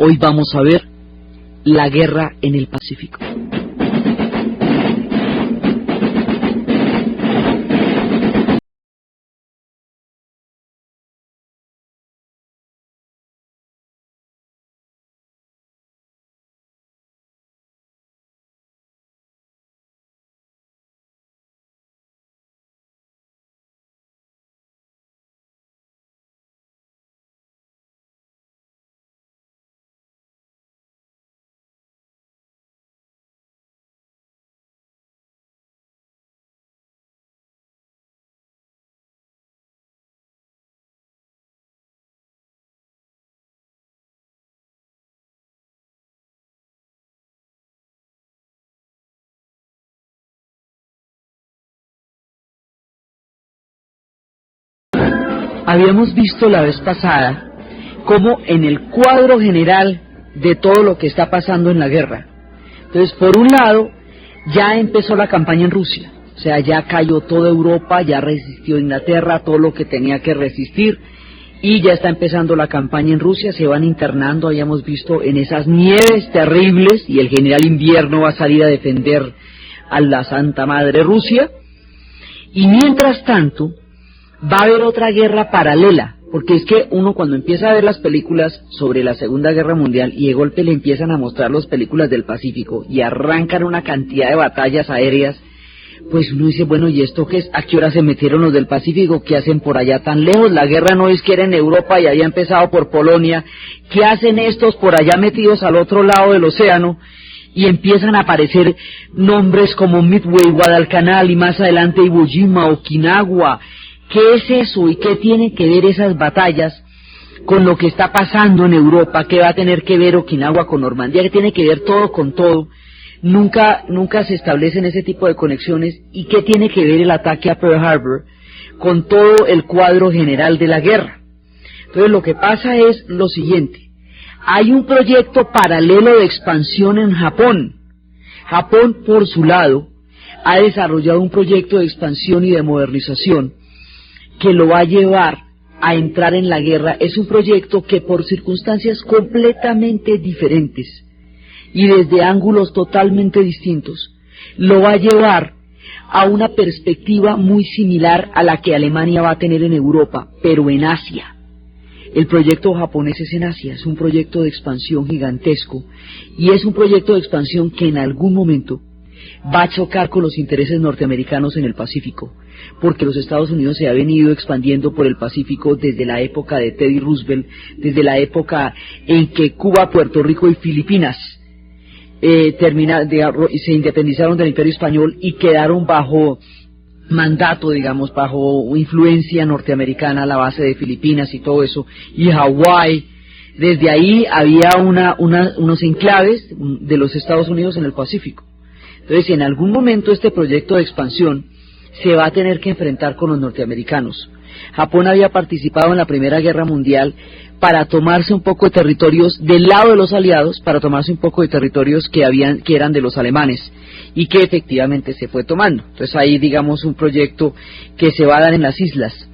Hoy vamos a ver la guerra en el Pacífico. Habíamos visto la vez pasada cómo en el cuadro general de todo lo que está pasando en la guerra. Entonces, por un lado, ya empezó la campaña en Rusia, o sea, ya cayó toda Europa, ya resistió Inglaterra, todo lo que tenía que resistir, y ya está empezando la campaña en Rusia, se van internando, habíamos visto en esas nieves terribles, y el general Invierno va a salir a defender a la Santa Madre Rusia, y mientras tanto, va a haber otra guerra paralela, porque es que uno cuando empieza a ver las películas sobre la Segunda Guerra Mundial y de golpe le empiezan a mostrar las películas del Pacífico y arrancan una cantidad de batallas aéreas, pues uno dice, bueno, ¿y esto qué es? ¿A qué hora se metieron los del Pacífico? ¿Qué hacen por allá tan lejos? La guerra no es que era en Europa y había empezado por Polonia. ¿Qué hacen estos por allá metidos al otro lado del océano? Y empiezan a aparecer nombres como Midway, Guadalcanal y más adelante Iwo Jima, Okinawa. ¿Qué es eso y qué tienen que ver esas batallas con lo que está pasando en Europa? ¿Qué va a tener que ver Okinawa con Normandía? ¿Qué tiene que ver todo con todo? Nunca se establecen ese tipo de conexiones. ¿Y qué tiene que ver el ataque a Pearl Harbor con todo el cuadro general de la guerra? Entonces lo que pasa es lo siguiente. Hay un proyecto paralelo de expansión en Japón. Japón, por su lado, ha desarrollado un proyecto de expansión y de modernización que lo va a llevar a entrar en la guerra. Es un proyecto que por circunstancias completamente diferentes y desde ángulos totalmente distintos, lo va a llevar a una perspectiva muy similar a la que Alemania va a tener en Europa, pero en Asia. El proyecto japonés es en Asia, es un proyecto de expansión gigantesco, y es un proyecto de expansión que en algún momento va a chocar con los intereses norteamericanos en el Pacífico, porque los Estados Unidos se ha venido expandiendo por el Pacífico desde la época de Teddy Roosevelt, desde la época en que Cuba, Puerto Rico y Filipinas se independizaron del Imperio Español y quedaron bajo mandato, digamos, bajo influencia norteamericana, a la base de Filipinas y todo eso, y Hawái. Desde ahí había unos enclaves de los Estados Unidos en el Pacífico. Entonces, en algún momento este proyecto de expansión se va a tener que enfrentar con los norteamericanos. Japón había participado en la Primera Guerra Mundial para tomarse un poco de territorios del lado de los aliados, para tomarse un poco de territorios que eran de los alemanes, y que efectivamente se fue tomando. Entonces hay, digamos, un proyecto que se va a dar en las islas,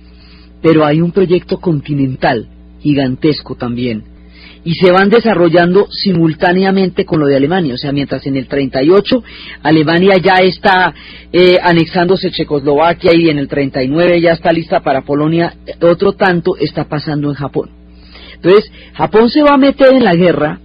pero hay un proyecto continental gigantesco también, y se van desarrollando simultáneamente con lo de Alemania. O sea, mientras en el 38 Alemania ya está anexándose Checoslovaquia y en el 39 ya está lista para Polonia, otro tanto está pasando en Japón. Entonces, Japón se va a meter en la guerra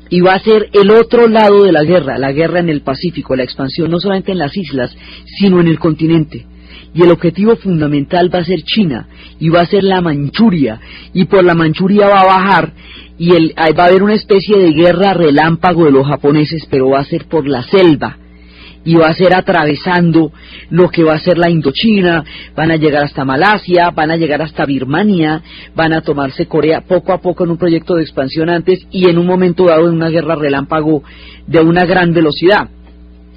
y va a ser el otro lado de la guerra en el Pacífico, la expansión no solamente en las islas, sino en el continente. Y el objetivo fundamental va a ser China, y va a ser la Manchuria, y por la Manchuria va a bajar, y va a haber una especie de guerra relámpago de los japoneses, pero va a ser por la selva, y va a ser atravesando lo que va a ser la Indochina, van a llegar hasta Malasia, van a llegar hasta Birmania, van a tomarse Corea poco a poco en un proyecto de expansión antes, y en un momento dado en una guerra relámpago de una gran velocidad.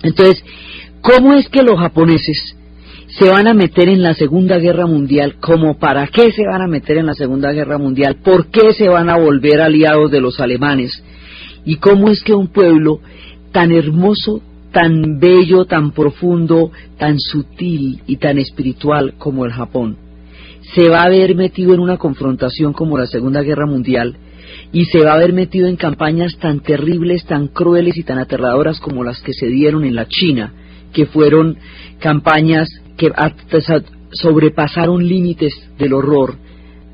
Entonces, ¿cómo es que los japoneses se van a meter en la Segunda Guerra Mundial? ¿Cómo para qué se van a meter en la Segunda Guerra Mundial? ¿Por qué se van a volver aliados de los alemanes? ¿Y cómo es que un pueblo tan hermoso, tan bello, tan profundo, tan sutil y tan espiritual como el Japón se va a ver metido en una confrontación como la Segunda Guerra Mundial, y se va a ver metido en campañas tan terribles, tan crueles y tan aterradoras como las que se dieron en la China, que fueron campañas que sobrepasaron límites del horror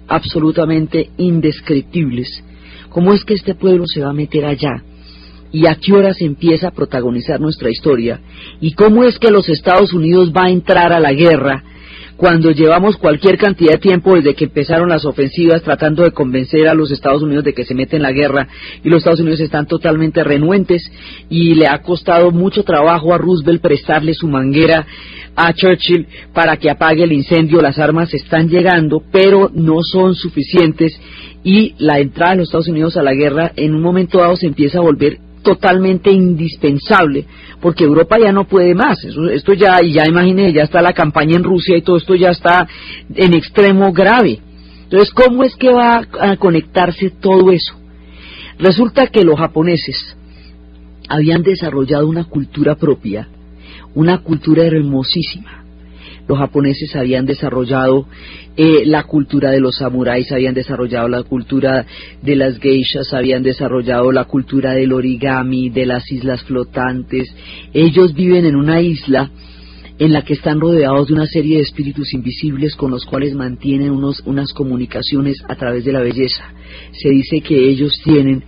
absolutamente indescriptibles. ¿Cómo es que este pueblo se va a meter allá? ¿Y a qué horas empieza a protagonizar nuestra historia? ¿Y cómo es que los Estados Unidos va a entrar a la guerra cuando llevamos cualquier cantidad de tiempo desde que empezaron las ofensivas tratando de convencer a los Estados Unidos de que se meten en la guerra, y los Estados Unidos están totalmente renuentes, y le ha costado mucho trabajo a Roosevelt prestarle su manguera a Churchill para que apague el incendio? Las armas están llegando, pero no son suficientes, y la entrada de los Estados Unidos a la guerra en un momento dado se empieza a volver totalmente indispensable, porque Europa ya no puede más. Esto ya, y ya imagínense, ya está la campaña en Rusia y todo esto ya está en extremo grave. Entonces, ¿cómo es que va a conectarse todo eso? Resulta que los japoneses habían desarrollado una cultura propia, una cultura hermosísima. Los japoneses habían desarrollado la cultura de los samuráis, habían desarrollado la cultura de las geishas, habían desarrollado la cultura del origami, de las islas flotantes. Ellos viven en una isla en la que están rodeados de una serie de espíritus invisibles con los cuales mantienen unas comunicaciones a través de la belleza. Se dice que ellos tienen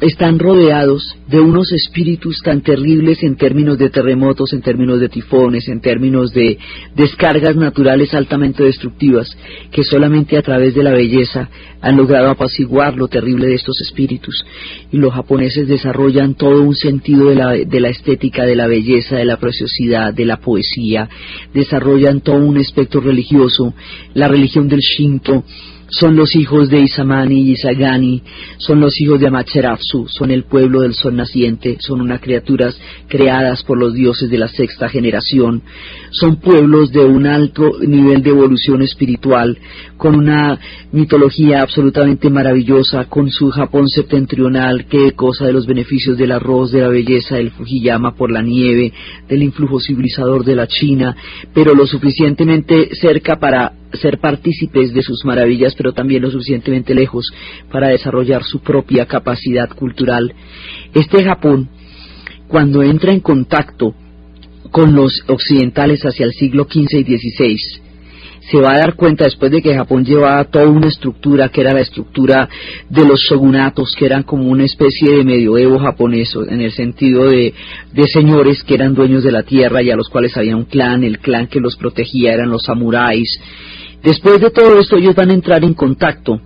están rodeados de unos espíritus tan terribles en términos de terremotos, en términos de tifones, en términos de descargas naturales altamente destructivas, que solamente a través de la belleza han logrado apaciguar lo terrible de estos espíritus. Y los japoneses desarrollan todo un sentido de la estética, de la belleza, de la preciosidad, de la poesía, desarrollan todo un espectro religioso, la religión del Shinto. Son los hijos de Isamani y Isagani, son los hijos de Amaterasu, son el pueblo del sol naciente, son unas criaturas creadas por los dioses de la sexta generación, son pueblos de un alto nivel de evolución espiritual, con una mitología absolutamente maravillosa, con su Japón septentrional, que goza de los beneficios del arroz, de la belleza del Fujiyama por la nieve, del influjo civilizador de la China, pero lo suficientemente cerca para ser partícipes de sus maravillas, pero también lo suficientemente lejos para desarrollar su propia capacidad cultural. Este Japón, cuando entra en contacto con los occidentales hacia el siglo XV y XVI, se va a dar cuenta, después de que Japón llevaba toda una estructura que era la estructura de los shogunatos, que eran como una especie de medioevo japonés, en el sentido de señores que eran dueños de la tierra y a los cuales había un clan, el clan que los protegía eran los samuráis. Después de todo esto, ellos van a entrar en contacto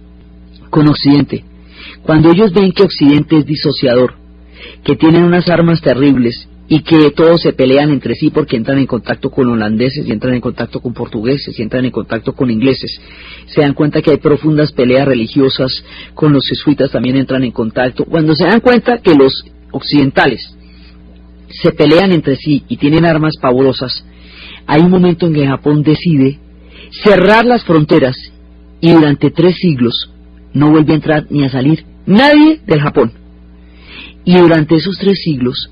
con Occidente. Cuando ellos ven que Occidente es disociador, que tienen unas armas terribles y que todos se pelean entre sí porque entran en contacto con holandeses y entran en contacto con portugueses y entran en contacto con ingleses, se dan cuenta que hay profundas peleas religiosas, con los jesuitas también entran en contacto. Cuando se dan cuenta que los occidentales se pelean entre sí y tienen armas pavorosas, hay un momento en que Japón decide cerrar las fronteras y durante 3 siglos no vuelve a entrar ni a salir nadie del Japón. Y durante esos 3 siglos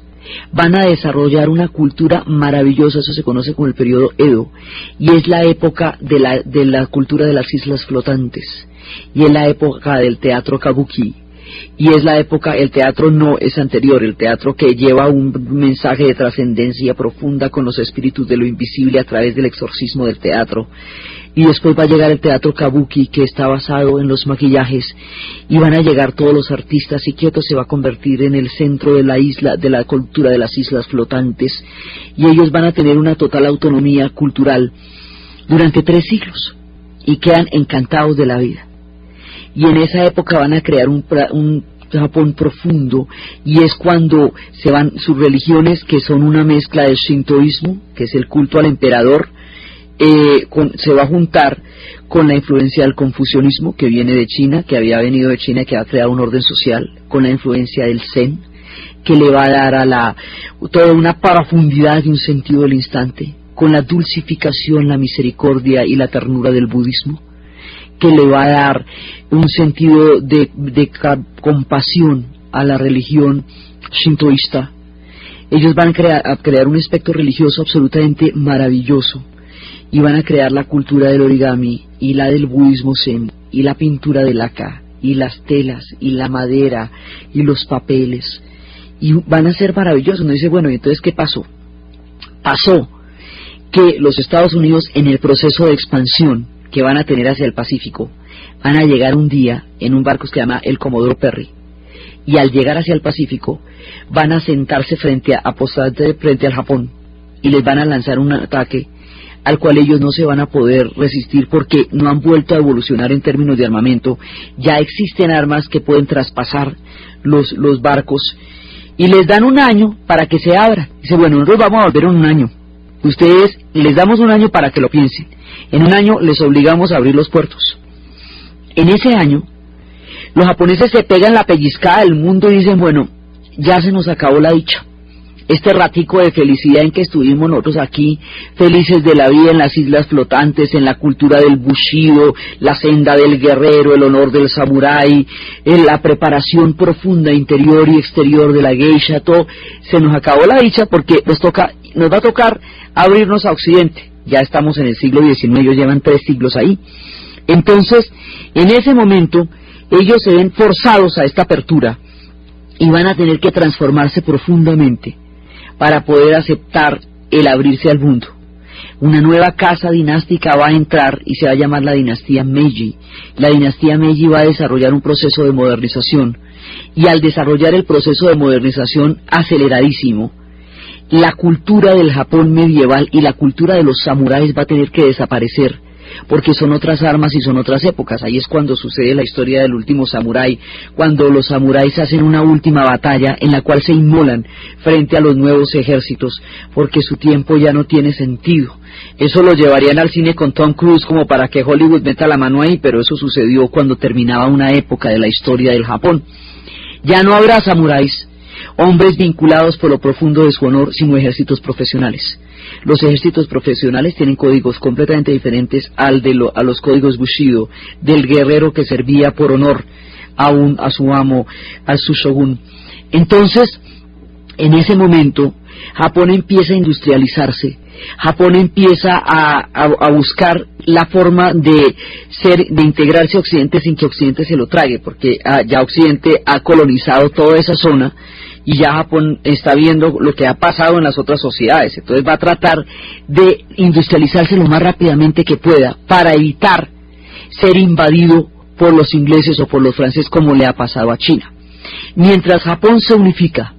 van a desarrollar una cultura maravillosa, eso se conoce como el periodo Edo, y es la época de la cultura de las islas flotantes, y es la época del teatro kabuki, y es la época, el teatro no es anterior, el teatro que lleva un mensaje de trascendencia profunda con los espíritus de lo invisible a través del exorcismo del teatro. Y después va a llegar el teatro kabuki, que está basado en los maquillajes, y van a llegar todos los artistas, y Kioto se va a convertir en el centro de la isla, de la cultura de las islas flotantes, y ellos van a tener una total autonomía cultural durante 3 siglos, y quedan encantados de la vida. Y en esa época van a crear un Japón profundo, y es cuando se van sus religiones, que son una mezcla del shintoísmo, que es el culto al emperador, se va a juntar con la influencia del confucianismo, que viene de China, que había venido de China, que ha creado un orden social, con la influencia del Zen, que le va a dar a toda una profundidad y un sentido del instante, con la dulcificación, la misericordia y la ternura del budismo, que le va a dar un sentido de compasión a la religión shintoísta. Ellos van a crear un aspecto religioso absolutamente maravilloso, y van a crear la cultura del origami y la del budismo zen y la pintura de laca y las telas y la madera y los papeles, y van a ser maravillosos. Uno dice, bueno, ¿y entonces qué pasó? Pasó que los Estados Unidos, en el proceso de expansión que van a tener hacia el Pacífico, van a llegar un día en un barco que se llama el Comodoro Perry, y al llegar hacia el Pacífico van a sentarse frente al Japón, y les van a lanzar un ataque al cual ellos no se van a poder resistir, porque no han vuelto a evolucionar en términos de armamento. Ya existen armas que pueden traspasar los barcos, y les dan un año para que se abran. Dice, bueno, nosotros vamos a volver en un año, ustedes les damos un año para que lo piensen, en un año les obligamos a abrir los puertos. En ese año los japoneses se pegan la pellizcada del mundo y dicen, bueno, ya se nos acabó la dicha, este ratico de felicidad en que estuvimos nosotros aquí, felices de la vida en las islas flotantes, en la cultura del bushido, la senda del guerrero, el honor del samurái, la preparación profunda interior y exterior de la geisha, todo, se nos acabó la dicha porque nos va a tocar abrirnos a Occidente. Ya estamos en el siglo XIX, ellos llevan 3 siglos ahí. Entonces, en ese momento, ellos se ven forzados a esta apertura y van a tener que transformarse profundamente para poder aceptar el abrirse al mundo. Una nueva casa dinástica va a entrar y se va a llamar la dinastía Meiji. La dinastía Meiji va a desarrollar un proceso de modernización, y al desarrollar el proceso de modernización aceleradísimo, la cultura del Japón medieval y la cultura de los samuráis va a tener que desaparecer, porque son otras armas y son otras épocas. Ahí es cuando sucede la historia del último samurái, cuando los samuráis hacen una última batalla en la cual se inmolan frente a los nuevos ejércitos, porque su tiempo ya no tiene sentido. Eso lo llevarían al cine con Tom Cruise como para que Hollywood meta la mano ahí, pero eso sucedió cuando terminaba una época de la historia del Japón. Ya no habrá samuráis, hombres vinculados por lo profundo de su honor, sino ejércitos profesionales. Los ejércitos profesionales tienen códigos completamente diferentes a los códigos Bushido, del guerrero que servía por honor a su amo, a su shogun. Entonces, en ese momento, Japón empieza a industrializarse, Japón empieza a buscar la forma de integrarse a Occidente sin que Occidente se lo trague, porque ya Occidente ha colonizado toda esa zona, y ya Japón está viendo lo que ha pasado en las otras sociedades. Entonces va a tratar de industrializarse lo más rápidamente que pueda para evitar ser invadido por los ingleses o por los franceses, como le ha pasado a China. Mientras Japón se unifica,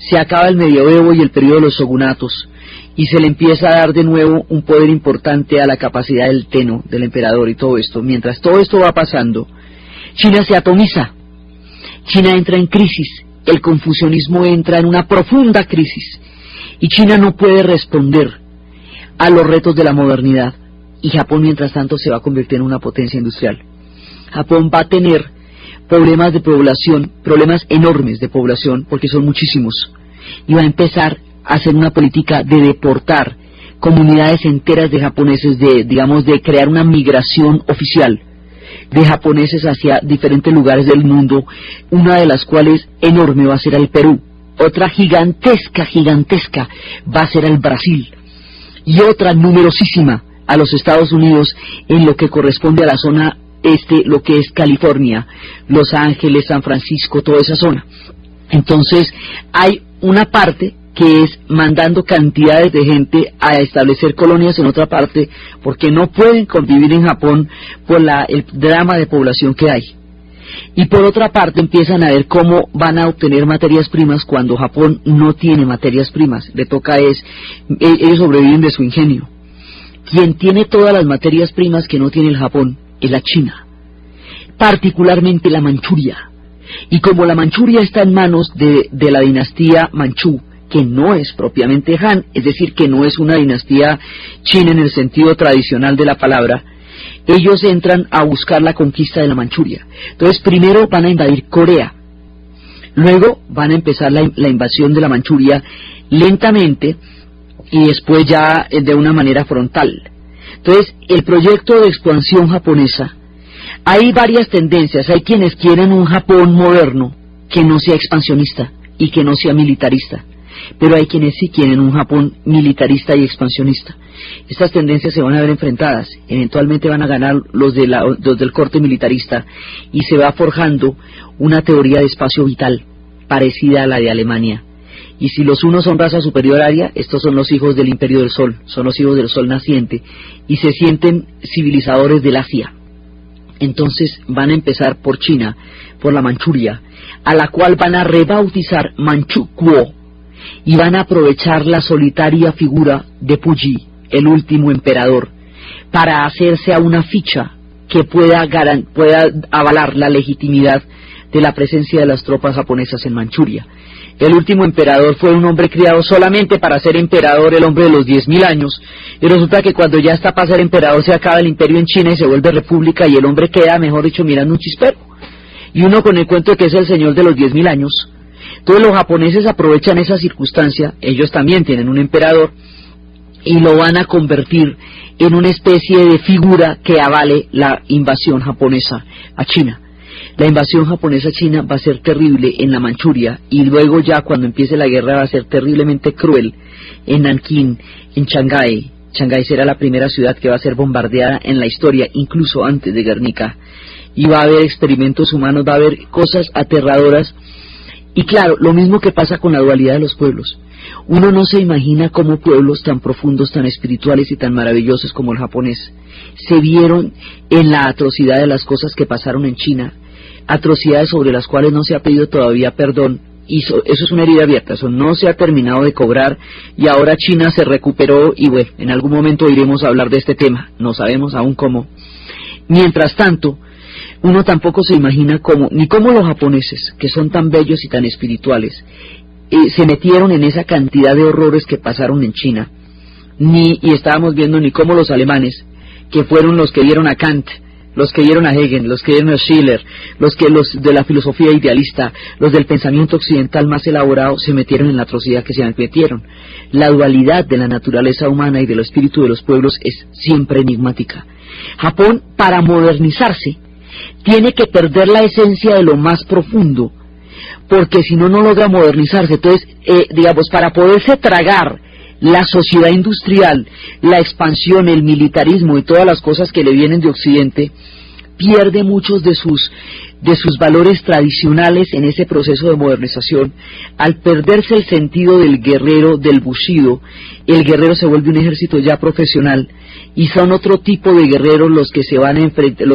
se acaba el medioevo y el periodo de los shogunatos, y se le empieza a dar de nuevo un poder importante a la capacidad del Tenno, del emperador y todo esto. Mientras todo esto va pasando, China se atomiza, China entra en crisis, el confucianismo entra en una profunda crisis, y China no puede responder a los retos de la modernidad, y Japón mientras tanto se va a convertir en una potencia industrial. Japón va a tener problemas de población, problemas enormes de población, porque son muchísimos, y va a empezar a hacer una política de deportar comunidades enteras de japoneses, de crear una migración oficial de japoneses hacia diferentes lugares del mundo, una de las cuales enorme va a ser el Perú, otra gigantesca va a ser el Brasil, y otra numerosísima a los Estados Unidos, en lo que corresponde a la zona este, lo que es California, Los Ángeles, San Francisco, toda esa zona. Entonces hay una parte que es mandando cantidades de gente a establecer colonias en otra parte, porque no pueden convivir en Japón por el drama de población que hay. Y por otra parte empiezan a ver cómo van a obtener materias primas cuando Japón no tiene materias primas. Le toca ellos sobreviven de su ingenio. Quien tiene todas las materias primas que no tiene el Japón es la China, particularmente la Manchuria. Y como la Manchuria está en manos de la dinastía Manchú, que no es propiamente Han, es decir, que no es una dinastía china en el sentido tradicional de la palabra, ellos entran a buscar la conquista de la Manchuria. Entonces primero van a invadir Corea, luego van a empezar la invasión de la Manchuria lentamente, y después ya de una manera frontal. Entonces el proyecto de expansión japonesa, hay varias tendencias. Hay quienes quieren un Japón moderno que no sea expansionista y que no sea militarista. pero hay quienes sí quieren un Japón militarista y expansionista. Estas tendencias se van a ver enfrentadas, eventualmente van a ganar los del corte militarista y se va forjando una teoría de espacio vital parecida a la de Alemania. Y si los unos son raza superior aria, estos son los hijos del imperio del sol, son los hijos del sol naciente y se sienten civilizadores del Asia. Entonces van a empezar por China, por la Manchuria, a la cual van a rebautizar Manchukuo y van a aprovechar la solitaria figura de Puyi, el último emperador, para hacerse a una ficha que pueda avalar la legitimidad de la presencia de las tropas japonesas en Manchuria. El último emperador fue un hombre criado solamente para ser emperador, el hombre de los 10.000 años, y resulta que cuando ya está para ser emperador se acaba el imperio en China y se vuelve república y el hombre queda, mejor dicho, mirando un chispero. Y uno con el cuento de que es el señor de los 10.000 años. Entonces los japoneses aprovechan esa circunstancia, ellos también tienen un emperador, y lo van a convertir en una especie de figura que avale la invasión japonesa a China. La invasión japonesa a China va a ser terrible en la Manchuria y luego ya cuando empiece la guerra va a ser terriblemente cruel en Nankín, en Shanghái. Shanghái será la primera ciudad que va a ser bombardeada en la historia, incluso antes de Guernica. Y va a haber experimentos humanos, va a haber cosas aterradoras. Y claro, lo mismo que pasa con la dualidad de los pueblos. Uno no se imagina cómo pueblos tan profundos, tan espirituales y tan maravillosos como el japonés se vieron en la atrocidad de las cosas que pasaron en China, atrocidades sobre las cuales no se ha pedido todavía perdón, y eso es una herida abierta, eso no se ha terminado de cobrar, y ahora China se recuperó, y bueno, en algún momento iremos a hablar de este tema, no sabemos aún cómo. Mientras tanto, uno tampoco se imagina cómo, ni cómo los japoneses, que son tan bellos y tan espirituales, se metieron en esa cantidad de horrores que pasaron en China, y estábamos viendo ni cómo los alemanes, que fueron los que dieron a Kant, los que dieron a Hegel, los que dieron a Schiller, los de la filosofía idealista, los del pensamiento occidental más elaborado, se metieron en la atrocidad que se metieron. La dualidad de la naturaleza humana y del espíritu de los pueblos es siempre enigmática. Japón, para modernizarse, tiene que perder la esencia de lo más profundo, porque si no, no logra modernizarse. Entonces, para poderse tragar la sociedad industrial, la expansión, el militarismo y todas las cosas que le vienen de Occidente, pierde muchos de sus valores tradicionales en ese proceso de modernización. Al perderse el sentido del guerrero, del bushido, el guerrero se vuelve un ejército ya profesional y son otro tipo de guerreros los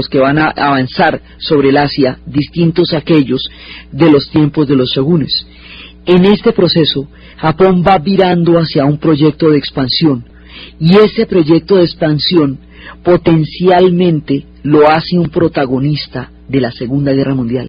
que van a avanzar sobre el Asia, distintos a aquellos de los tiempos de los shogunes. En este proceso, Japón va virando hacia un proyecto de expansión, y ese proyecto de expansión potencialmente lo hace un protagonista de la Segunda Guerra Mundial.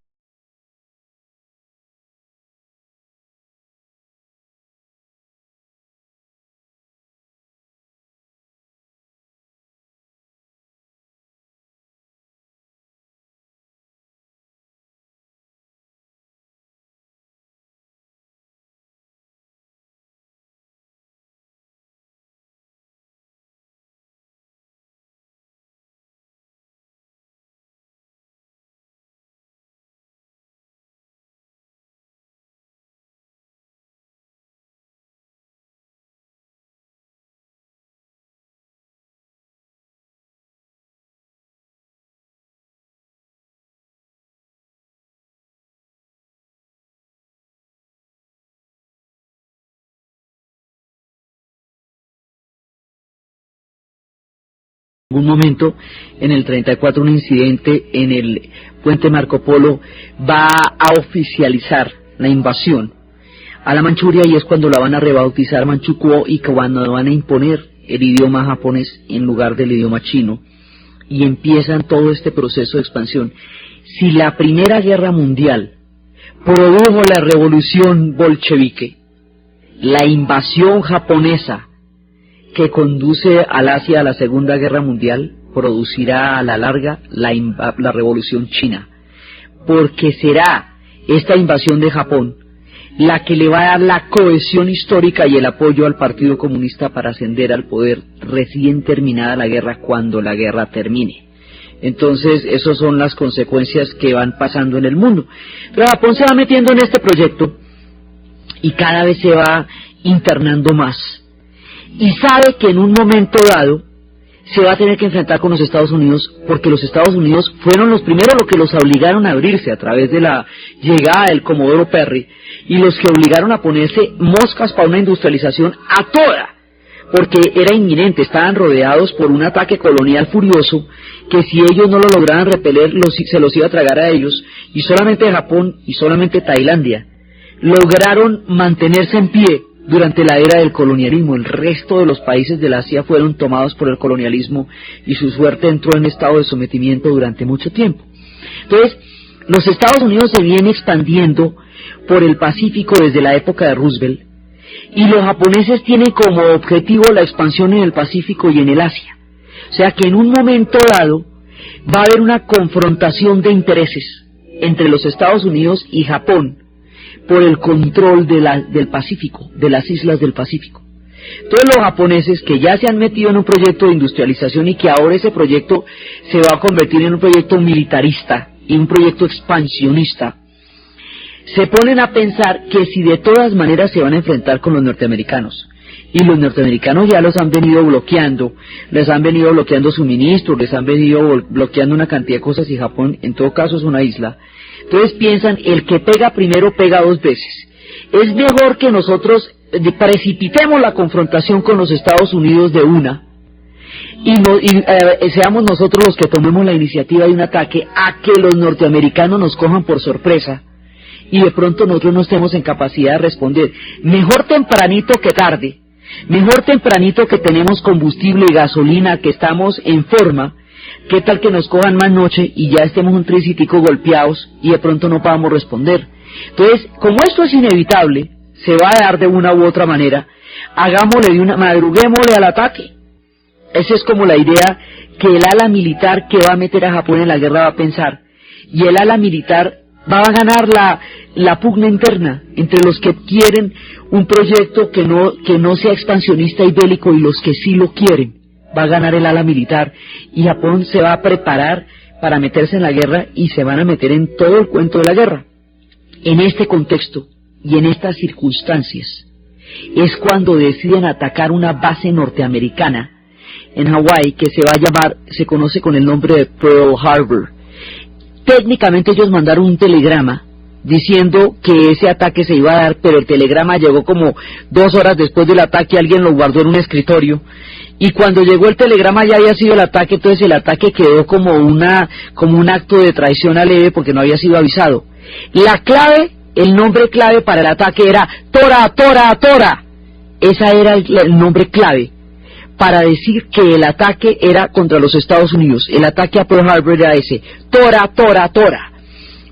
En algún momento, en el 34, un incidente en el puente Marco Polo va a oficializar la invasión a la Manchuria, y es cuando la van a rebautizar Manchukuo y cuando van a imponer el idioma japonés en lugar del idioma chino, y empiezan todo este proceso de expansión. Si la Primera Guerra Mundial produjo la revolución bolchevique, la invasión japonesa que conduce al Asia a la Segunda Guerra Mundial producirá a la larga la revolución china, porque será esta invasión de Japón la que le va a dar la cohesión histórica y el apoyo al Partido Comunista para ascender al poder recién terminada la guerra, cuando la guerra termine. Entonces, esas son las consecuencias que van pasando en el mundo. Pero Japón se va metiendo en este proyecto y cada vez se va internando más. Y sabe que en un momento dado se va a tener que enfrentar con los Estados Unidos, porque los Estados Unidos fueron los primeros los que los obligaron a abrirse a través de la llegada del Comodoro Perry, y los que obligaron a ponerse moscas para una industrialización a toda, porque era inminente, estaban rodeados por un ataque colonial furioso, que si ellos no lo lograban repeler, se los iba a tragar a ellos, y solamente Japón y solamente Tailandia lograron mantenerse en pie durante la era del colonialismo. El resto de los países del Asia fueron tomados por el colonialismo y su suerte entró en estado de sometimiento durante mucho tiempo. Entonces, los Estados Unidos se vienen expandiendo por el Pacífico desde la época de Roosevelt, y los japoneses tienen como objetivo la expansión en el Pacífico y en el Asia. O sea que en un momento dado va a haber una confrontación de intereses entre los Estados Unidos y Japón por el control del Pacífico, de las islas del Pacífico. Entonces los japoneses, que ya se han metido en un proyecto de industrialización y que ahora ese proyecto se va a convertir en un proyecto militarista y un proyecto expansionista, se ponen a pensar que si de todas maneras se van a enfrentar con los norteamericanos, y los norteamericanos ya los han venido bloqueando, les han venido bloqueando suministros, les han venido bloqueando una cantidad de cosas, y Japón en todo caso es una isla. Entonces piensan, el que pega primero pega dos veces. Es mejor que nosotros precipitemos la confrontación con los Estados Unidos de una, y seamos nosotros los que tomemos la iniciativa de un ataque, a que los norteamericanos nos cojan por sorpresa, y de pronto nosotros no estemos en capacidad de responder. Mejor tempranito que tarde, mejor tempranito que tenemos combustible y gasolina, que estamos en forma. ¿Qué tal que nos cojan más noche y ya estemos un tricitico golpeados y de pronto no podamos responder? Entonces, como esto es inevitable, se va a dar de una u otra manera, madruguémosle al ataque. Esa es como la idea que el ala militar que va a meter a Japón en la guerra va a pensar, y el ala militar va a ganar la pugna interna entre los que quieren un proyecto que no sea expansionista y bélico y los que sí lo quieren. Va a ganar el ala militar, y Japón se va a preparar para meterse en la guerra, y se van a meter en todo el cuento de la guerra. En este contexto y en estas circunstancias es cuando deciden atacar una base norteamericana en Hawái que se conoce con el nombre de Pearl Harbor. Técnicamente ellos mandaron un telegrama diciendo que ese ataque se iba a dar, pero el telegrama llegó como 2 horas después del ataque, alguien lo guardó en un escritorio, y cuando llegó el telegrama ya había sido el ataque. Entonces el ataque quedó como un acto de traición a leve, porque no había sido avisado. El nombre clave para el ataque era Tora, Tora, Tora. Ese era el nombre clave para decir que el ataque era contra los Estados Unidos. El ataque a Pearl Harbor era ese, Tora, Tora, Tora.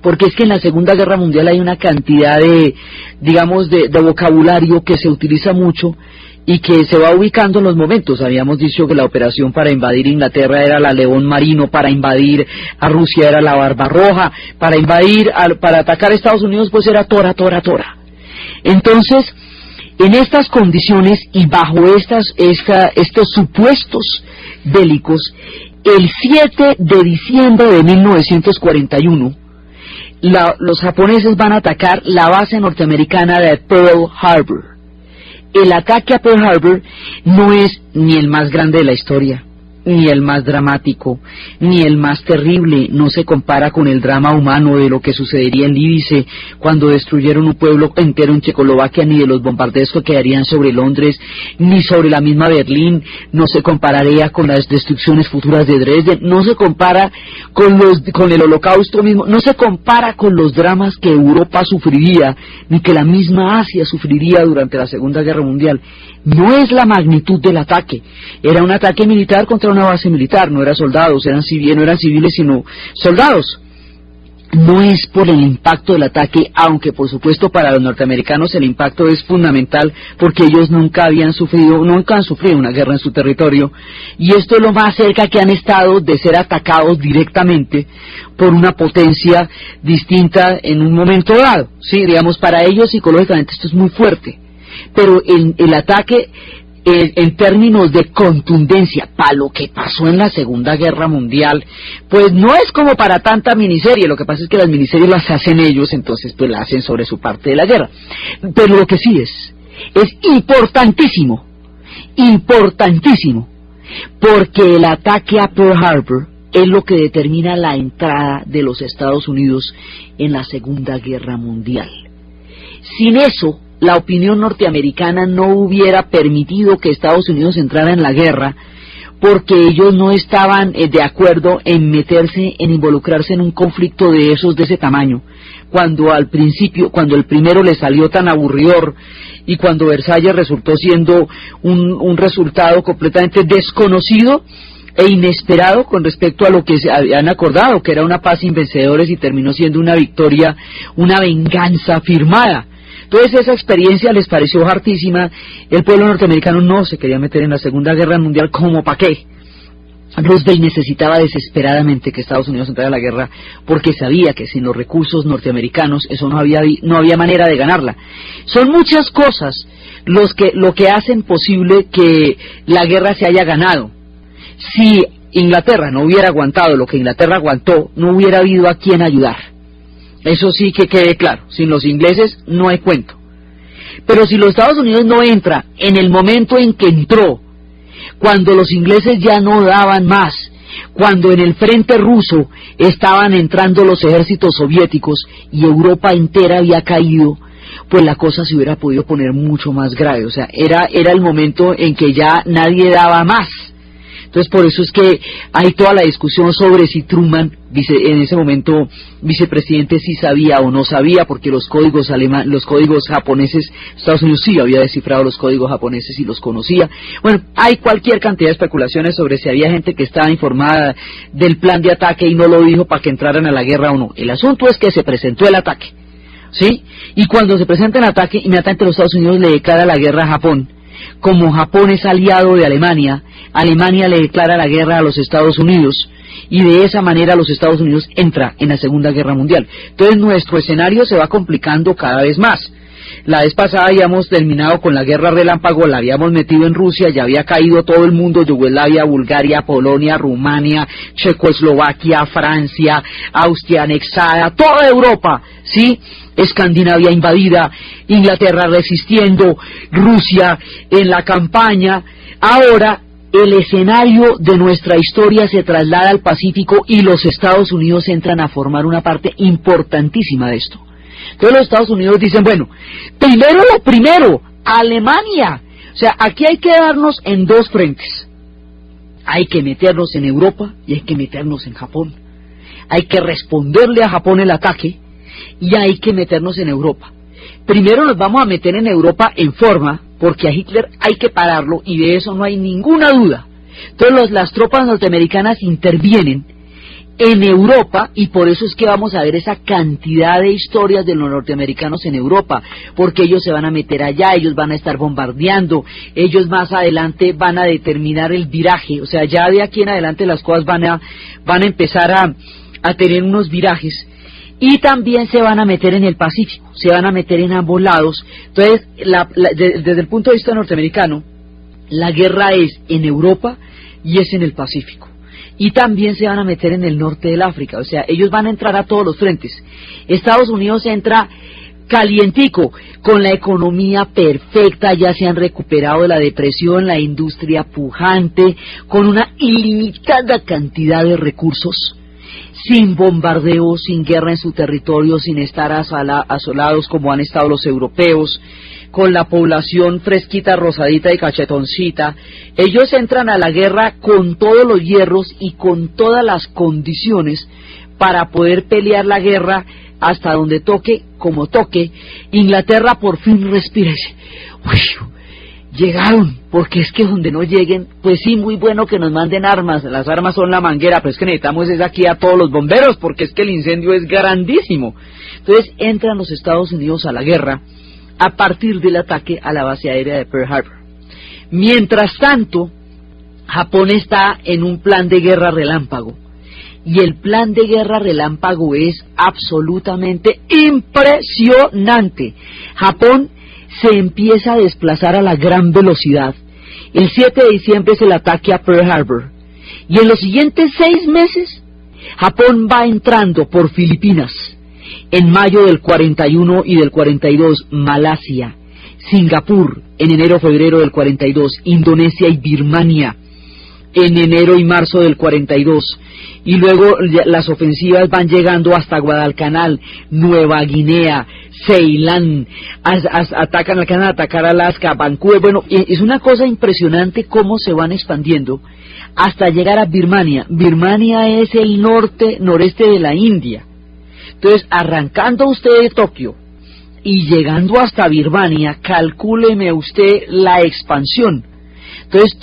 Porque es que en la Segunda Guerra Mundial hay una cantidad de vocabulario que se utiliza mucho y que se va ubicando en los momentos. Habíamos dicho que la operación para invadir Inglaterra era la León Marino, para invadir a Rusia era la Barbarroja, para atacar a Estados Unidos pues era Tora, Tora, Tora. Entonces, en estas condiciones y bajo estos supuestos bélicos, el 7 de diciembre de 1941, los japoneses van a atacar la base norteamericana de Pearl Harbor. El ataque a Pearl Harbor no es ni el más grande de la historia, ni el más dramático, ni el más terrible. No se compara con el drama humano de lo que sucedería en Lidice cuando destruyeron un pueblo entero en Checoslovaquia, ni de los bombardeos que quedarían sobre Londres, ni sobre la misma Berlín. No se compararía con las destrucciones futuras de Dresden, no se compara con el Holocausto mismo, no se compara con los dramas que Europa sufriría, ni que la misma Asia sufriría durante la Segunda Guerra Mundial. No es la magnitud del ataque. Era un ataque militar contra una base militar, no eran soldados, no eran civiles sino soldados. No es por el impacto del ataque, aunque por supuesto para los norteamericanos el impacto es fundamental, porque ellos nunca han sufrido una guerra en su territorio, y esto es lo más cerca que han estado de ser atacados directamente por una potencia distinta en un momento dado. Sí, digamos, para ellos psicológicamente esto es muy fuerte, pero el ataque en términos de contundencia, para lo que pasó en la Segunda Guerra Mundial, pues no es como para tanta miniserie. Lo que pasa es que las miniseries las hacen ellos, entonces pues las hacen sobre su parte de la guerra. Pero lo que sí es es importantísimo, importantísimo, porque el ataque a Pearl Harbor es lo que determina la entrada de los Estados Unidos en la Segunda Guerra Mundial. Sin eso, la opinión norteamericana no hubiera permitido que Estados Unidos entrara en la guerra, porque ellos no estaban de acuerdo en meterse, en involucrarse en un conflicto de ese tamaño, cuando al principio, cuando el primero le salió tan aburridor, y cuando Versalles resultó siendo un resultado completamente desconocido e inesperado con respecto a lo que se habían acordado, que era una paz sin vencedores, y terminó siendo una victoria, una venganza firmada. Entonces esa experiencia les pareció hartísima. El pueblo norteamericano no se quería meter en la Segunda Guerra Mundial, ¿como para qué? Roosevelt necesitaba desesperadamente que Estados Unidos entrara a la guerra, porque sabía que sin los recursos norteamericanos eso no había manera de ganarla. Son muchas cosas lo que hacen posible que la guerra se haya ganado. Si Inglaterra no hubiera aguantado lo que Inglaterra aguantó, no hubiera habido a quien ayudar. Eso sí que quede claro, sin los ingleses no hay cuento. Pero si los Estados Unidos no entra en el momento en que entró, cuando los ingleses ya no daban más, cuando en el frente ruso estaban entrando los ejércitos soviéticos y Europa entera había caído, pues la cosa se hubiera podido poner mucho más grave. O sea, era el momento en que ya nadie daba más. Entonces por eso es que hay toda la discusión sobre si Truman, en ese momento vicepresidente, sí sabía o no sabía, porque los códigos japoneses, Estados Unidos sí había descifrado los códigos japoneses y los conocía. Bueno, hay cualquier cantidad de especulaciones sobre si había gente que estaba informada del plan de ataque y no lo dijo para que entraran a la guerra o no. El asunto es que se presentó el ataque, ¿sí? Y cuando se presenta el ataque, inmediatamente los Estados Unidos le declara la guerra a Japón. Como Japón es aliado de Alemania, Alemania le declara la guerra a los Estados Unidos, y de esa manera los Estados Unidos entra en la Segunda Guerra Mundial. Entonces nuestro escenario se va complicando cada vez más. La vez pasada habíamos terminado con la guerra relámpago, la habíamos metido en Rusia, ya había caído todo el mundo: Yugoslavia, Bulgaria, Polonia, Rumania, Checoslovaquia, Francia, Austria anexada, toda Europa, ¿sí? Escandinavia invadida, Inglaterra resistiendo, Rusia en la campaña. Ahora el escenario de nuestra historia se traslada al Pacífico y los Estados Unidos entran a formar una parte importantísima de esto. Entonces los Estados Unidos dicen, bueno, primero, Alemania. O sea, aquí hay que darnos en dos frentes. Hay que meternos en Europa y hay que meternos en Japón. Hay que responderle a Japón el ataque y hay que meternos en Europa. Primero nos vamos a meter en Europa en forma, porque a Hitler hay que pararlo, y de eso no hay ninguna duda. Entonces las tropas norteamericanas intervienen en Europa, y por eso es que vamos a ver esa cantidad de historias de los norteamericanos en Europa, porque ellos se van a meter allá, ellos van a estar bombardeando, ellos más adelante van a determinar el viraje. O sea, ya de aquí en adelante las cosas van a empezar a tener unos virajes. Y también se van a meter en el Pacífico, se van a meter en ambos lados. Entonces, desde el punto de vista norteamericano, la guerra es en Europa y es en el Pacífico. Y también se van a meter en el norte del África. O sea, ellos van a entrar a todos los frentes. Estados Unidos entra calientico, con la economía perfecta, ya se han recuperado de la depresión, la industria pujante, con una ilimitada cantidad de recursos, sin bombardeo, sin guerra en su territorio, sin estar asolados como han estado los europeos, con la población fresquita, rosadita y cachetoncita. Ellos entran a la guerra con todos los hierros y con todas las condiciones para poder pelear la guerra hasta donde toque, como toque. Inglaterra por fin respira y dice, uy, llegaron, porque es que donde no lleguen, pues sí, muy bueno que nos manden armas, las armas son la manguera, pero es que necesitamos es aquí a todos los bomberos, porque es que el incendio es grandísimo. Entonces entran los Estados Unidos a la guerra a partir del ataque a la base aérea de Pearl Harbor. Mientras tanto, Japón está en un plan de guerra relámpago, y el plan de guerra relámpago es absolutamente impresionante. Japón se empieza a desplazar a la gran velocidad. El 7 de diciembre es el ataque a Pearl Harbor, y en los siguientes 6 meses Japón va entrando por Filipinas. En mayo del 41 y del 42, Malasia, Singapur en enero-febrero del 42, Indonesia y Birmania en enero y marzo del 42, y luego las ofensivas van llegando hasta Guadalcanal, Nueva Guinea, Ceilán, atacan alcanzan a atacar Alaska, Vancouver. Bueno, es una cosa impresionante cómo se van expandiendo hasta llegar a Birmania. Birmania es el noreste de la India. Entonces, arrancando usted de Tokio y llegando hasta Birmania, calcúleme usted la expansión. Entonces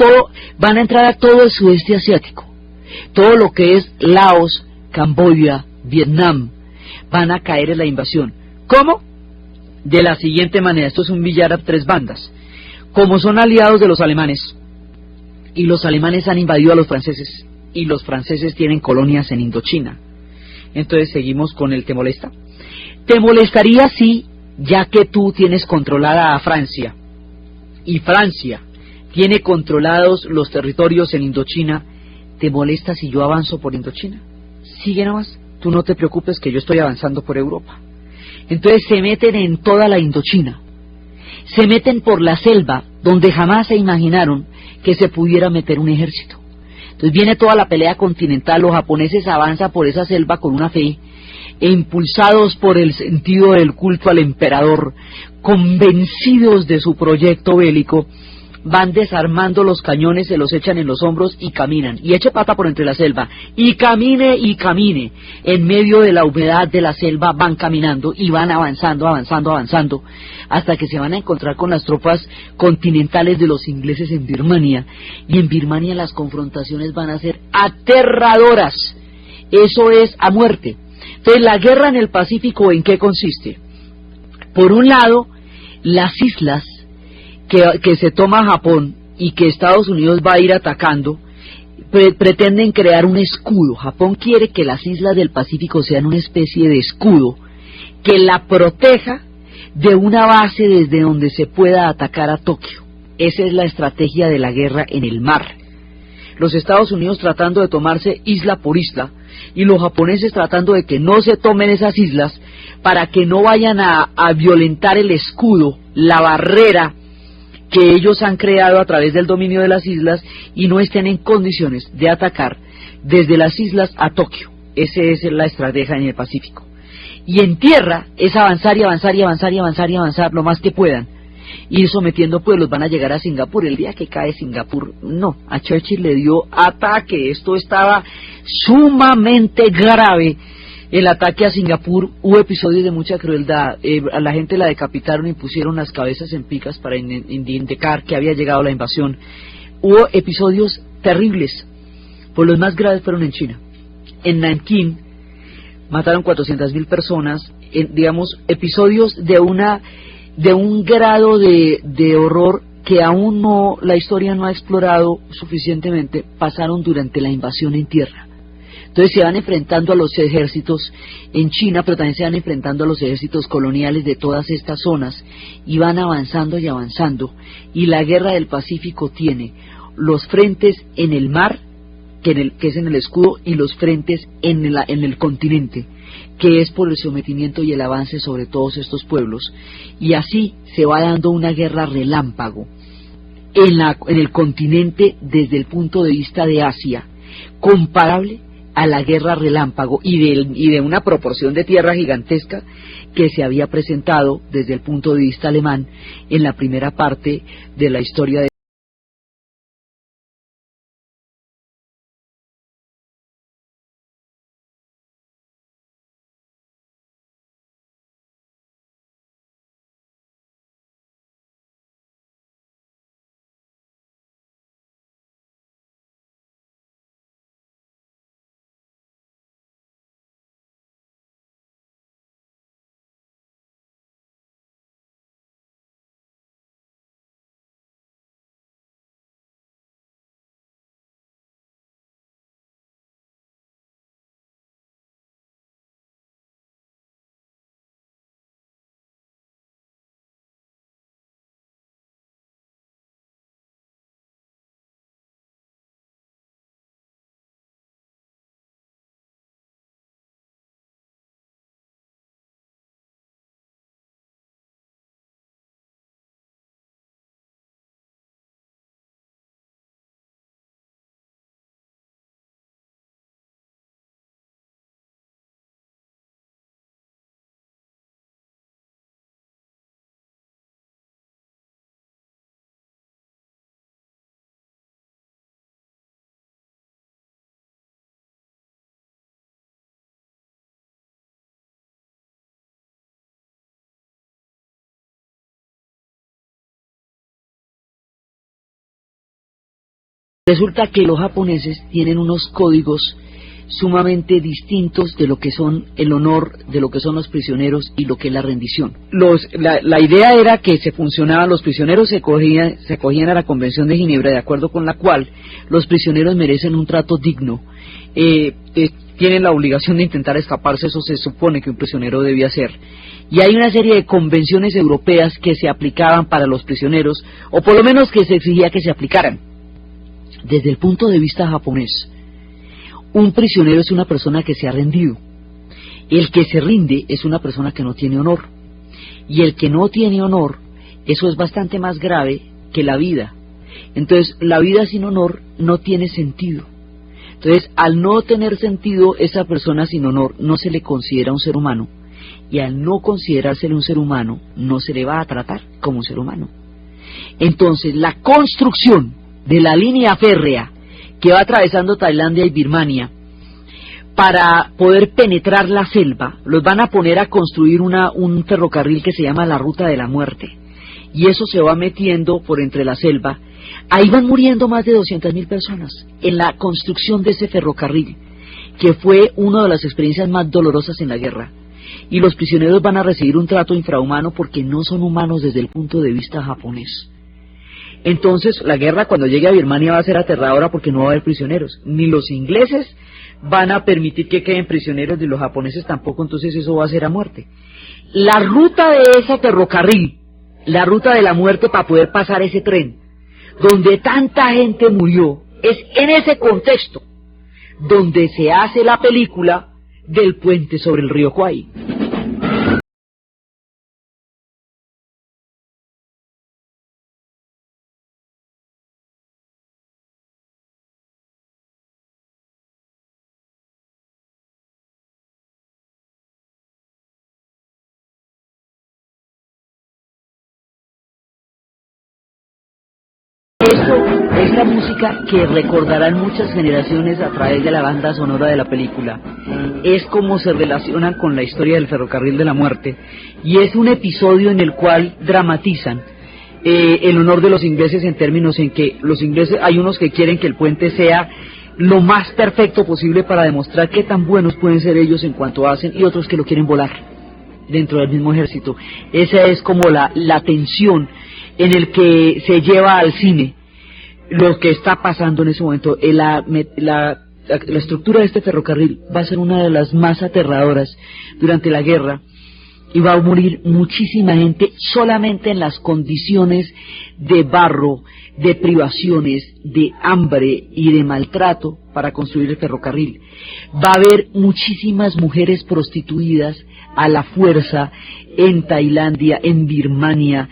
van a entrar a todo el sudeste asiático, todo lo que es Laos, Camboya, Vietnam, van a caer en la invasión. ¿Cómo? De la siguiente manera, esto es un billar a tres bandas. Como son aliados de los alemanes, y los alemanes han invadido a los franceses, y los franceses tienen colonias en Indochina, entonces seguimos con el ¿te molesta? Te molestaría sí, ya que tú tienes controlada a Francia, y Francia tiene controlados los territorios en Indochina. ¿Te molesta si yo avanzo por Indochina? Sigue nomás, tú no te preocupes que yo estoy avanzando por Europa. Entonces se meten en toda la Indochina, se meten por la selva, donde jamás se imaginaron que se pudiera meter un ejército. Entonces viene toda la pelea continental, los japoneses avanzan por esa selva con una fe, e impulsados por el sentido del culto al emperador, convencidos de su proyecto bélico, van desarmando los cañones, se los echan en los hombros y caminan, y eche pata por entre la selva, y camine, en medio de la humedad de la selva van caminando, y van avanzando, hasta que se van a encontrar con las tropas continentales de los ingleses en Birmania, y en Birmania las confrontaciones van a ser aterradoras, eso es a muerte. Entonces, la guerra en el Pacífico, ¿en qué consiste? Por un lado, las islas que se toma Japón y que Estados Unidos va a ir atacando, pretenden crear un escudo. Japón quiere que las islas del Pacífico sean una especie de escudo que la proteja de una base desde donde se pueda atacar a Tokio. Esa es la estrategia de la guerra en el mar. Los Estados Unidos tratando de tomarse isla por isla, y los japoneses tratando de que no se tomen esas islas para que no vayan a violentar el escudo, la barrera que ellos han creado a través del dominio de las islas, y no estén en condiciones de atacar desde las islas a Tokio. Esa es la estrategia en el Pacífico. Y en tierra es avanzar y avanzar y avanzar y avanzar y avanzar lo más que puedan, ir sometiendo pueblos. Van a llegar a Singapur. El día que cae Singapur, no, a Churchill le dio ataque. Esto estaba sumamente grave, el ataque a Singapur. Hubo episodios de mucha crueldad, a la gente la decapitaron y pusieron las cabezas en picas para indicar que había llegado la invasión. Hubo episodios terribles, pues los más graves fueron en China. En Nankín mataron 400.000 personas, digamos, episodios de un grado de horror que aún no, la historia no ha explorado suficientemente, pasaron durante la invasión en tierra. Entonces se van enfrentando a los ejércitos en China, pero también se van enfrentando a los ejércitos coloniales de todas estas zonas, y van avanzando y avanzando, y la guerra del Pacífico tiene los frentes en el mar, que es en el escudo, y los frentes en el continente, que es por el sometimiento y el avance sobre todos estos pueblos, y así se va dando una guerra relámpago en el continente desde el punto de vista de Asia, comparable a la guerra relámpago y de una proporción de tierra gigantesca que se había presentado desde el punto de vista alemán en la primera parte de la historia de Resulta que los japoneses tienen unos códigos sumamente distintos de lo que son el honor, de lo que son los prisioneros y lo que es la rendición. La idea era que se funcionaban, los prisioneros se cogían a la Convención de Ginebra, de acuerdo con la cual los prisioneros merecen un trato digno, tienen la obligación de intentar escaparse, eso se supone que un prisionero debía hacer. Y hay una serie de convenciones europeas que se aplicaban para los prisioneros, o por lo menos que se exigía que se aplicaran. Desde el punto de vista japonés, un prisionero es una persona que se ha rendido. El que se rinde es una persona que no tiene honor. Y el que no tiene honor, eso es bastante más grave que la vida. Entonces, la vida sin honor no tiene sentido. Entonces, al no tener sentido, esa persona sin honor no se le considera un ser humano. Y al no considerársele un ser humano, no se le va a tratar como un ser humano. Entonces, la construcción de la línea férrea que va atravesando Tailandia y Birmania, para poder penetrar la selva, los van a poner a construir un ferrocarril que se llama la Ruta de la Muerte, y eso se va metiendo por entre la selva. Ahí van muriendo más de 200.000 personas en la construcción de ese ferrocarril, que fue una de las experiencias más dolorosas en la guerra, y los prisioneros van a recibir un trato infrahumano porque no son humanos desde el punto de vista japonés. Entonces la guerra cuando llegue a Birmania va a ser aterradora porque no va a haber prisioneros, ni los ingleses van a permitir que queden prisioneros, ni los japoneses tampoco, entonces eso va a ser a muerte. La ruta de ese ferrocarril, la ruta de la muerte para poder pasar ese tren, donde tanta gente murió, es en ese contexto donde se hace la película del puente sobre el río Kwai. Esto es la música que recordarán muchas generaciones a través de la banda sonora de la película. Es como se relacionan con la historia del ferrocarril de la muerte, y es un episodio en el cual dramatizan el honor de los ingleses en términos en que los ingleses, hay unos que quieren que el puente sea lo más perfecto posible para demostrar qué tan buenos pueden ser ellos en cuanto hacen, y otros que lo quieren volar dentro del mismo ejército. Esa es como la tensión en el que se lleva al cine lo que está pasando en ese momento. La estructura de este ferrocarril va a ser una de las más aterradoras durante la guerra, y va a morir muchísima gente solamente en las condiciones de barro, de privaciones, de hambre y de maltrato para construir el ferrocarril. Va a haber muchísimas mujeres prostituidas a la fuerza en Tailandia, en Birmania,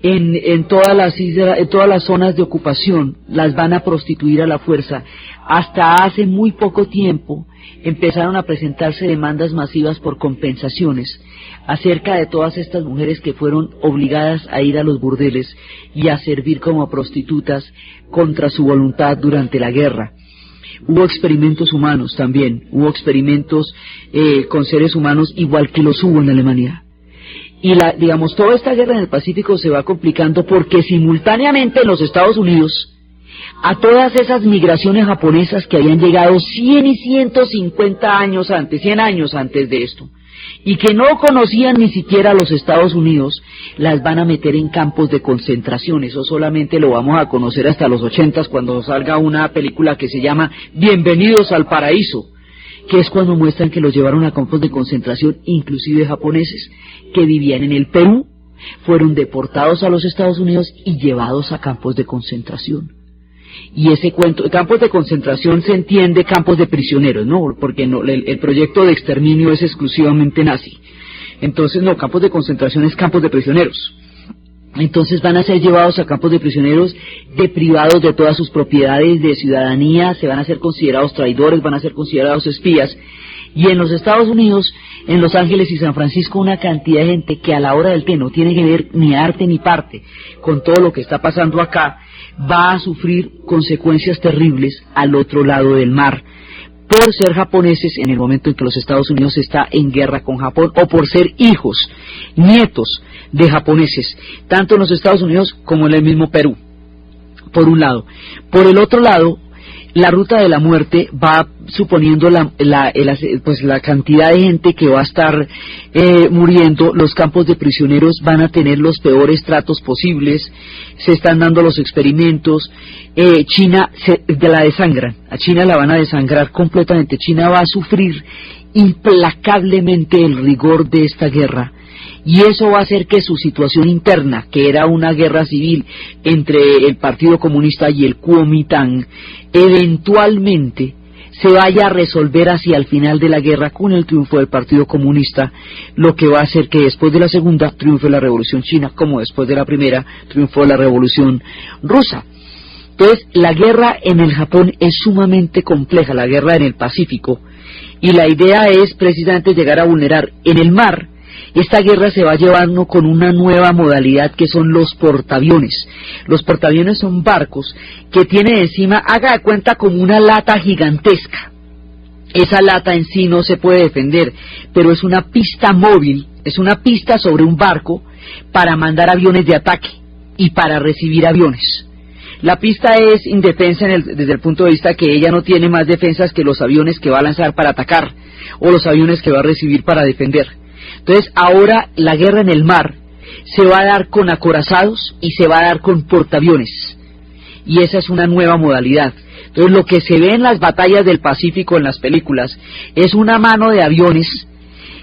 en todas las islas, en todas las zonas de ocupación, las van a prostituir a la fuerza. Hasta hace muy poco tiempo empezaron a presentarse demandas masivas por compensaciones acerca de todas estas mujeres que fueron obligadas a ir a los burdeles y a servir como prostitutas contra su voluntad durante la guerra. Hubo experimentos humanos también, hubo experimentos con seres humanos igual que los hubo en Alemania. Y digamos, toda esta guerra en el Pacífico se va complicando porque simultáneamente en los Estados Unidos, a todas esas migraciones japonesas que habían llegado 100 y 150 años antes, 100 años antes de esto, y que no conocían ni siquiera los Estados Unidos, las van a meter en campos de concentración. Eso solamente lo vamos a conocer hasta los 80s, cuando salga una película que se llama Bienvenidos al Paraíso, que es cuando muestran que los llevaron a campos de concentración, inclusive japoneses que vivían en el Perú, fueron deportados a los Estados Unidos y llevados a campos de concentración. Y ese cuento, campos de concentración se entiende campos de prisioneros, ¿no? Porque no, el proyecto de exterminio es exclusivamente nazi. Entonces, no, campos de concentración es campos de prisioneros. Entonces van a ser llevados a campos de prisioneros, deprivados de todas sus propiedades, de ciudadanía, se van a ser considerados traidores, van a ser considerados espías. Y en los Estados Unidos, en Los Ángeles y San Francisco, una cantidad de gente que a la hora del té no tiene que ver ni arte ni parte con todo lo que está pasando acá, va a sufrir consecuencias terribles al otro lado del mar, por ser japoneses en el momento en que los Estados Unidos está en guerra con Japón, o por ser hijos, nietos de japoneses, tanto en los Estados Unidos como en el mismo Perú, por un lado. Por el otro lado, la ruta de la muerte va suponiendo la cantidad de gente que va a estar muriendo. Los campos de prisioneros van a tener los peores tratos posibles, se están dando los experimentos. China la desangran, a China la van a desangrar completamente. China va a sufrir implacablemente el rigor de esta guerra, y eso va a hacer que su situación interna, que era una guerra civil entre el Partido Comunista y el Kuomintang, eventualmente se vaya a resolver hacia el final de la guerra con el triunfo del Partido Comunista, lo que va a hacer que después de la segunda triunfe la Revolución China, como después de la primera triunfó la Revolución Rusa. Entonces, la guerra en el Japón es sumamente compleja, la guerra en el Pacífico, y la idea es precisamente llegar a vulnerar en el mar. Esta guerra se va llevando con una nueva modalidad que son los portaaviones. Los portaaviones son barcos que tienen encima, haga de cuenta, como una lata gigantesca. Esa lata en sí no se puede defender, pero es una pista móvil, es una pista sobre un barco para mandar aviones de ataque y para recibir aviones. La pista es indefensa desde el punto de vista que ella no tiene más defensas que los aviones que va a lanzar para atacar o los aviones que va a recibir para defender. Entonces ahora la guerra en el mar se va a dar con acorazados y se va a dar con portaaviones, y esa es una nueva modalidad. Entonces lo que se ve en las batallas del Pacífico en las películas es una mano de aviones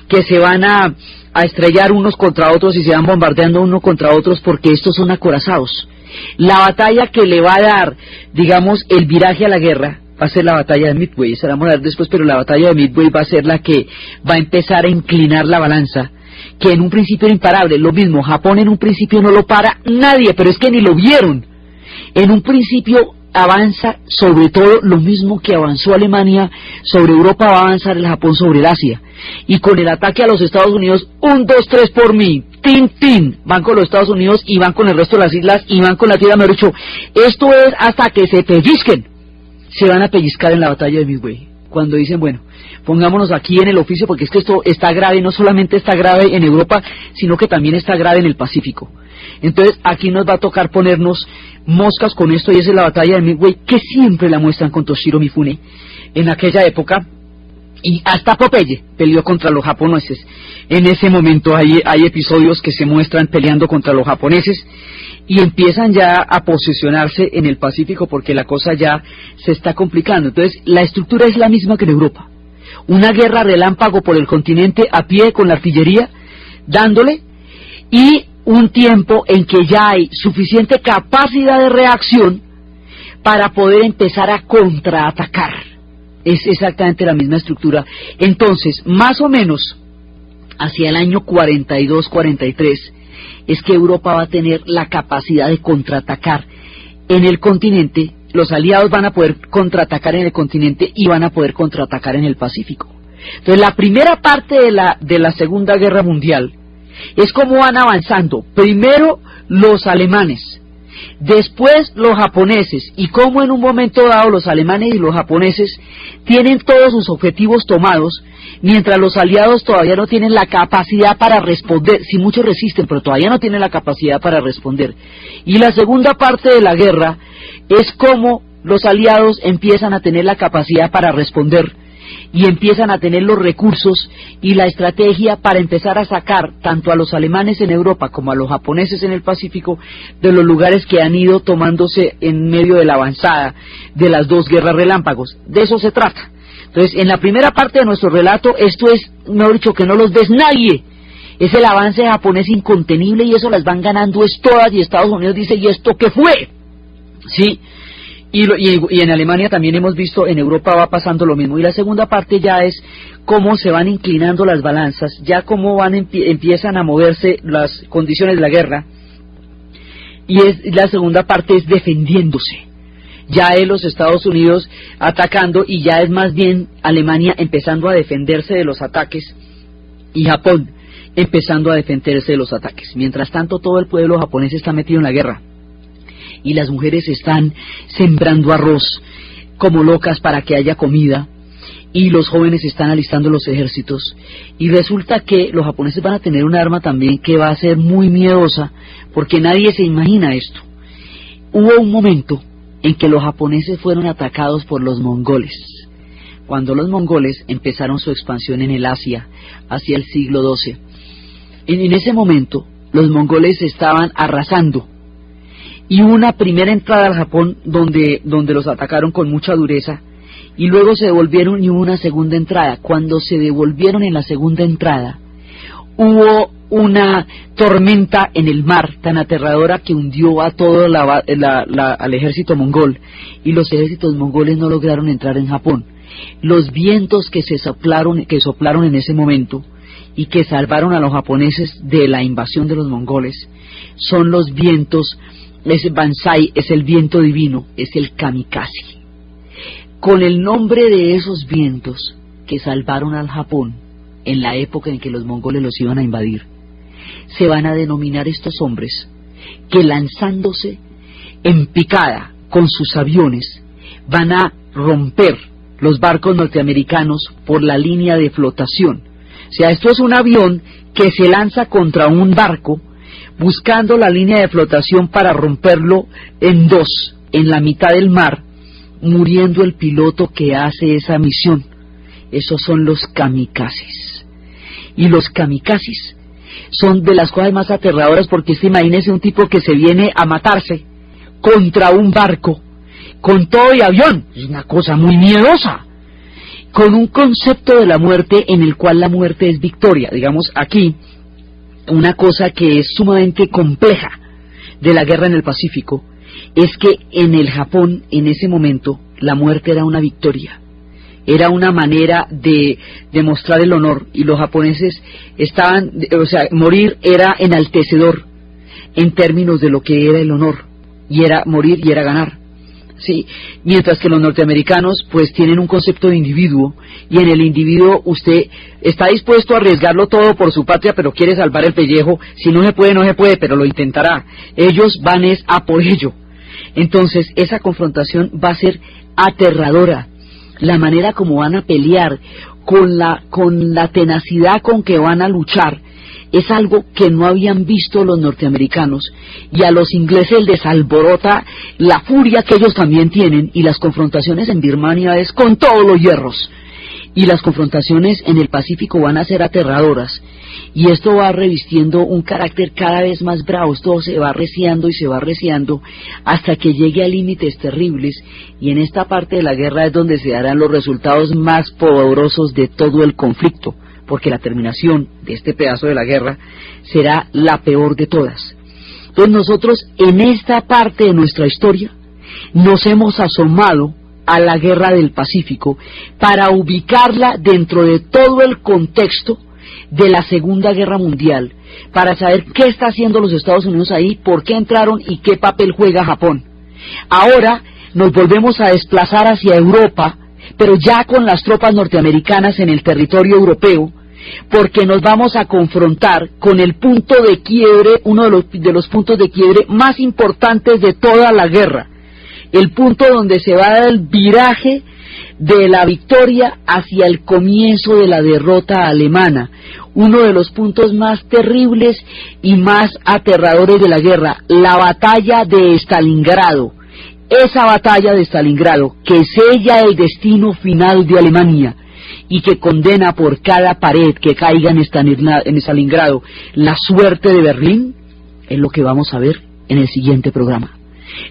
que se van a estrellar unos contra otros y se van bombardeando unos contra otros porque estos son acorazados. La batalla que le va a dar, digamos, el viraje a la guerra va a ser la batalla de Midway, esa la vamos a ver después, pero la batalla de Midway va a ser la que va a empezar a inclinar la balanza, que en un principio era imparable. Lo mismo, Japón en un principio no lo para nadie, pero es que ni lo vieron. En un principio avanza sobre todo lo mismo que avanzó Alemania sobre Europa, va a avanzar el Japón sobre el Asia, y con el ataque a los Estados Unidos, 1, 2, 3 por mí, tin, tin, van con los Estados Unidos y van con el resto de las islas y van con la tierra, mejor dicho, esto es hasta que se pellizquen. Se van a pellizcar en la batalla de Midway, cuando dicen, bueno, pongámonos aquí en el oficio, porque es que esto está grave, no solamente está grave en Europa, sino que también está grave en el Pacífico. Entonces aquí nos va a tocar ponernos moscas con esto, y esa es la batalla de Midway, que siempre la muestran con Toshiro Mifune en aquella época, y hasta Popeye peleó contra los japoneses. En ese momento hay episodios que se muestran peleando contra los japoneses, y empiezan ya a posicionarse en el Pacífico porque la cosa ya se está complicando. Entonces la estructura es la misma que en Europa, una guerra relámpago por el continente a pie con la artillería dándole, y un tiempo en que ya hay suficiente capacidad de reacción para poder empezar a contraatacar. Es exactamente la misma estructura. Entonces, más o menos hacia el año 42-43 es que Europa va a tener la capacidad de contraatacar en el continente. Los aliados van a poder contraatacar en el continente y van a poder contraatacar en el Pacífico. Entonces la primera parte de la Segunda Guerra Mundial es cómo van avanzando primero los alemanes, después los japoneses, y cómo en un momento dado los alemanes y los japoneses tienen todos sus objetivos tomados, mientras los aliados todavía no tienen la capacidad para responder. Si muchos resisten, pero todavía no tienen la capacidad para responder. Y la segunda parte de la guerra es cómo los aliados empiezan a tener la capacidad para responder y empiezan a tener los recursos y la estrategia para empezar a sacar tanto a los alemanes en Europa como a los japoneses en el Pacífico de los lugares que han ido tomándose en medio de la avanzada de las dos guerras relámpagos. De eso se trata. Entonces, en la primera parte de nuestro relato, esto es, mejor dicho, que no los ves nadie. Es el avance japonés incontenible, y eso las van ganando es todas, y Estados Unidos dice, ¿y esto qué fue? ¿Sí? Y en Alemania también hemos visto, en Europa va pasando lo mismo. Y la segunda parte ya es cómo se van inclinando las balanzas, ya cómo empiezan a moverse las condiciones de la guerra, y la segunda parte es defendiéndose. Ya es los Estados Unidos atacando, y ya es más bien Alemania empezando a defenderse de los ataques, y Japón empezando a defenderse de los ataques. Mientras tanto, todo el pueblo japonés está metido en la guerra, y las mujeres están sembrando arroz como locas para que haya comida, y los jóvenes están alistando los ejércitos, y resulta que los japoneses van a tener un arma también que va a ser muy miedosa, porque nadie se imagina esto. Hubo un momento en que los japoneses fueron atacados por los mongoles, cuando los mongoles empezaron su expansión en el Asia hacia el siglo XII. En ese momento los mongoles estaban arrasando, y hubo una primera entrada al Japón donde los atacaron con mucha dureza, y luego se devolvieron y hubo una segunda entrada. Cuando se devolvieron en la segunda entrada, hubo una tormenta en el mar tan aterradora que hundió a todo al ejército mongol, y los ejércitos mongoles no lograron entrar en Japón. Los vientos que soplaron en ese momento y que salvaron a los japoneses de la invasión de los mongoles son los vientos, ese Bansai es el viento divino, es el kamikaze. Con el nombre de esos vientos que salvaron al Japón en la época en que los mongoles los iban a invadir, se van a denominar estos hombres que, lanzándose en picada con sus aviones, van a romper los barcos norteamericanos por la línea de flotación. O sea, esto es un avión que se lanza contra un barco buscando la línea de flotación para romperlo en dos, en la mitad del mar, muriendo el piloto que hace esa misión. Esos son los kamikazes. Y los kamikazes son de las cosas más aterradoras, porque imagínese un tipo que se viene a matarse contra un barco, con todo y avión. Es una cosa muy miedosa, con un concepto de la muerte en el cual la muerte es victoria. Digamos aquí, una cosa que es sumamente compleja de la guerra en el Pacífico, es que en el Japón, en ese momento, la muerte era una victoria. Era una manera de demostrar el honor, y los japoneses estaban, o sea, morir era enaltecedor en términos de lo que era el honor, y era morir y era ganar, ¿sí? Mientras que los norteamericanos pues tienen un concepto de individuo, y en el individuo usted está dispuesto a arriesgarlo todo por su patria, pero quiere salvar el pellejo. Si no se puede, no se puede, pero lo intentará. Ellos van es a por ello. Entonces esa confrontación va a ser aterradora. La manera como van a pelear, con la tenacidad con que van a luchar, es algo que no habían visto los norteamericanos, y a los ingleses les alborota la furia que ellos también tienen, y las confrontaciones en Birmania es con todos los hierros, y las confrontaciones en el Pacífico van a ser aterradoras, y esto va revistiendo un carácter cada vez más bravo. Esto se va arreciando y se va arreciando hasta que llegue a límites terribles, y en esta parte de la guerra es donde se darán los resultados más poderosos de todo el conflicto, porque la terminación de este pedazo de la guerra será la peor de todas. Entonces nosotros en esta parte de nuestra historia nos hemos asomado a la guerra del Pacífico para ubicarla dentro de todo el contexto de la Segunda Guerra Mundial, para saber qué está haciendo los Estados Unidos ahí, por qué entraron y qué papel juega Japón. Ahora nos volvemos a desplazar hacia Europa, pero ya con las tropas norteamericanas en el territorio europeo, porque nos vamos a confrontar con el punto de quiebre, uno de los puntos de quiebre más importantes de toda la guerra, el punto donde se va a dar el viraje de la victoria hacia el comienzo de la derrota alemana, uno de los puntos más terribles y más aterradores de la guerra, la batalla de Stalingrado. Esa batalla de Stalingrado que sella el destino final de Alemania y que condena por cada pared que caiga en Stalingrado la suerte de Berlín, es lo que vamos a ver en el siguiente programa.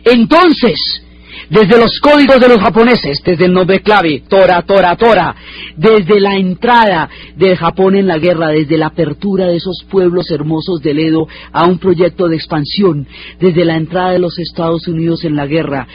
Entonces, desde los códigos de los japoneses, desde el nombre clave, Tora, Tora, Tora, desde la entrada del Japón en la guerra, desde la apertura de esos pueblos hermosos del Edo a un proyecto de expansión, desde la entrada de los Estados Unidos en la guerra,